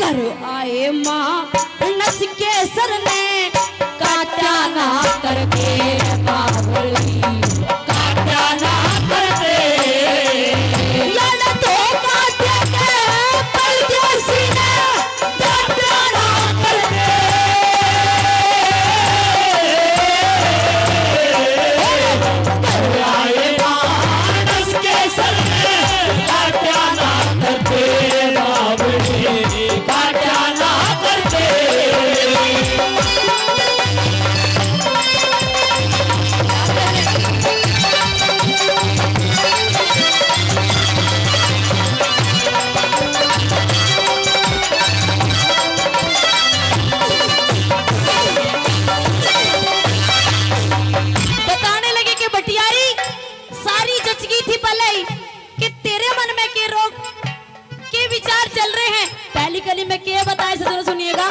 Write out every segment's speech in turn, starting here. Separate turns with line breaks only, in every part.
घर आए माँ नस के सर ने काटा ना करके बावली काटा ना करके लड़ तो काटे के परदेसी ने काटा ना करके घर आए माँ नस के सर ने काटा ना करके बावली काटा ना करके बताने लगे कि बटियारी सारी जचगी थी पलई कि तेरे मन में के रोग के विचार चल रहे हैं। पहली कली में के बताए सजनों सुनिएगा।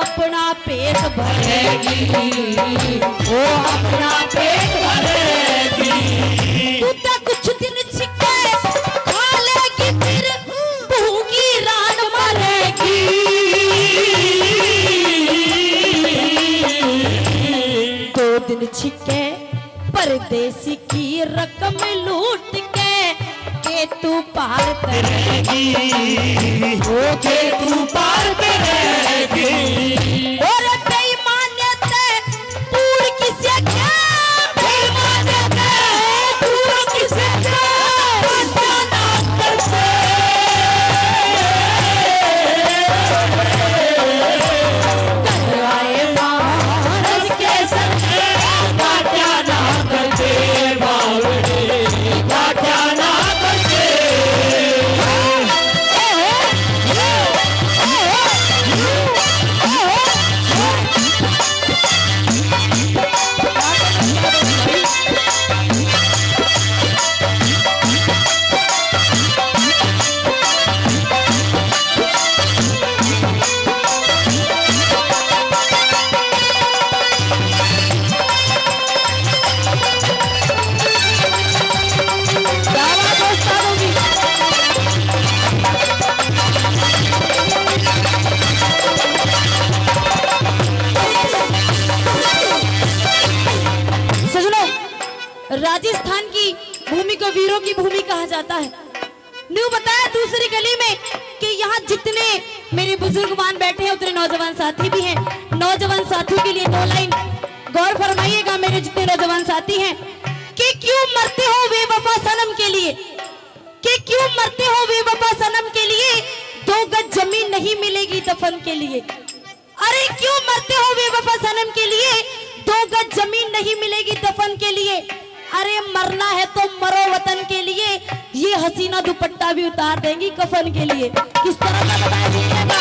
अपना पेट भरेगी वो अपना पेट भरेगी तू तो कुछ दिन छिके खा लेगी फिर भूखी रान मरेगी। दो दिन छिके परदेसी की रकम लूट के तू पार करेगी वो के तू पार करेगी। और बेईमानियत पूर किसे क्या बेईमानियत पूर किसे क्या ना करते घर आए मानस के संग काटा ना करते बावड़ी काटा ना करते। राजस्थान की भूमि को वीरों की भूमि कहा जाता है। न्यू बताया दूसरी गली में कि यहाँ जितने मेरे बुजुर्गवान बैठे हैं उतने नौजवान साथी भी हैं। नौजवान साथियों के लिए दो लाइन गौर फरमाइएगा मेरे जितने नौजवान साथी हैं कि क्यों मरते हो बेवफा सनम के लिए, कि क्यों मरते हो बेवफा सनम के लिए, 2 गज जमीन नहीं मिलेगी दफन के लिए। अरे क्यों मरते हो बेवफा सनम के लिए, 2 गज जमीन नहीं मिलेगी दफन के लिए। अरे मरना है तो मरो वतन के लिए, ये हसीना दुपट्टा भी उतार देंगी कफन के लिए। किस तरह का बताया सुनिएगा।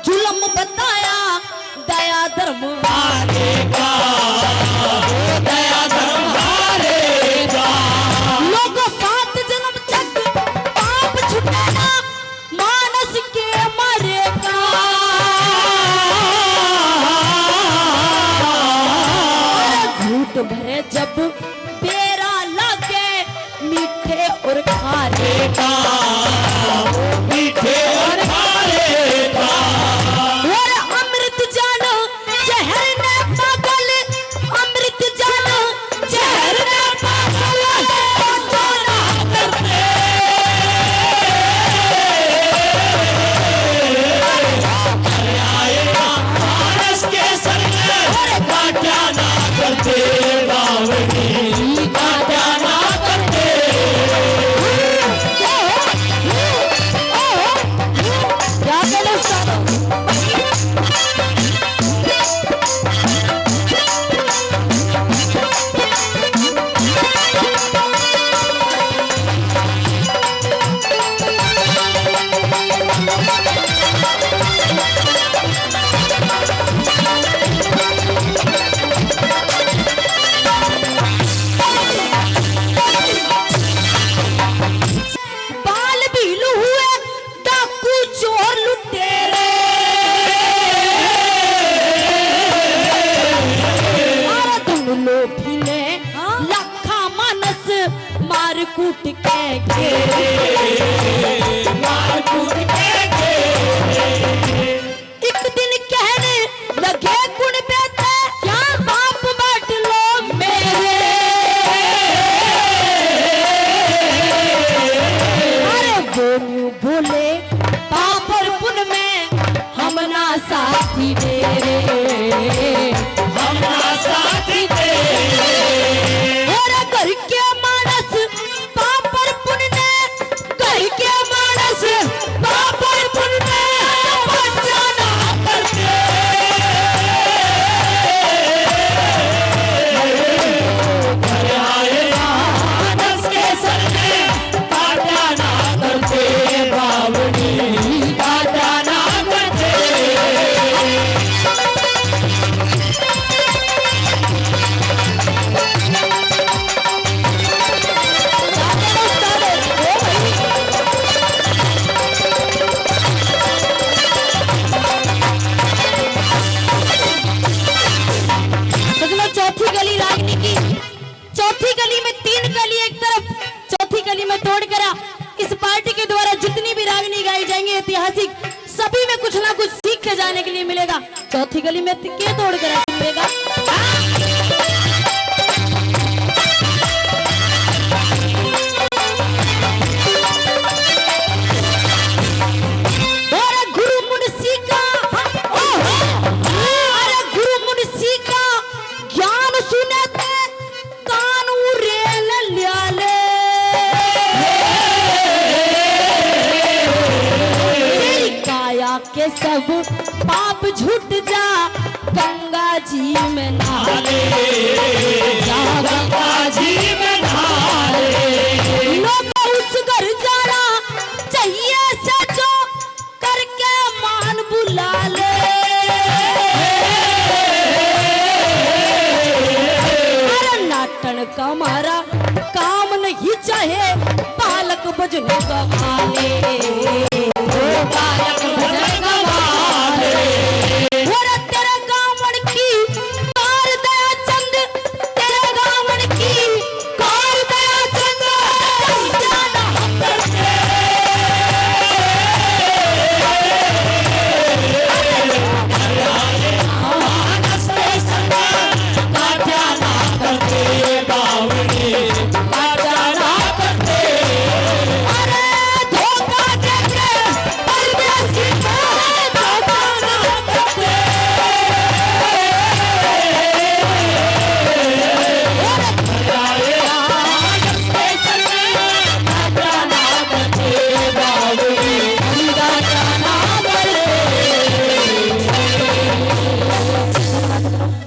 जुल्म बताया दया धर्म वाले का मार कूट के घेरे,
मार कूट के घेरे।
एक दिन कहने लगे गुण बेटे क्या बाप बाट लो मेरे, अरे वो यूं बोले पापर पुन में हम ना साथी तेरे,
हम ना साथी तेरे।
और घर के मानस पापर पुन ने, घर के मानस पापर पुन ने बच्चा ना करते,
घर आए मानस के सर में काटा ना करते, बावड़ी काटा ना करते।
सजनों, चौथी गली रागनी की, चौथी गली में 3 गली एक तरफ, चौथी गली में तोड़ करा इस पार्टी के द्वारा जितनी भी रागनी गाई जाएंगी ऐतिहासिक, सभी में कुछ ना कुछ सीख के जाने के लिए मिलेगा। चौथी गली में क्या तोड़ करा मिलेगा? अरे गुरु मुंशी का, अरे गुरु मुंशी का ज्ञान सुने थे कान उरेल ल्याले, तेरी काया के सब पाप झूठ जा गंगा जी में नहा ले, जा
गंगा जी में नहा ले।
लोग उस घर जाना चाहिए सचो करके मान बुला ले, अरे नाटन का हमारा काम नहीं चाहे बालक बजने का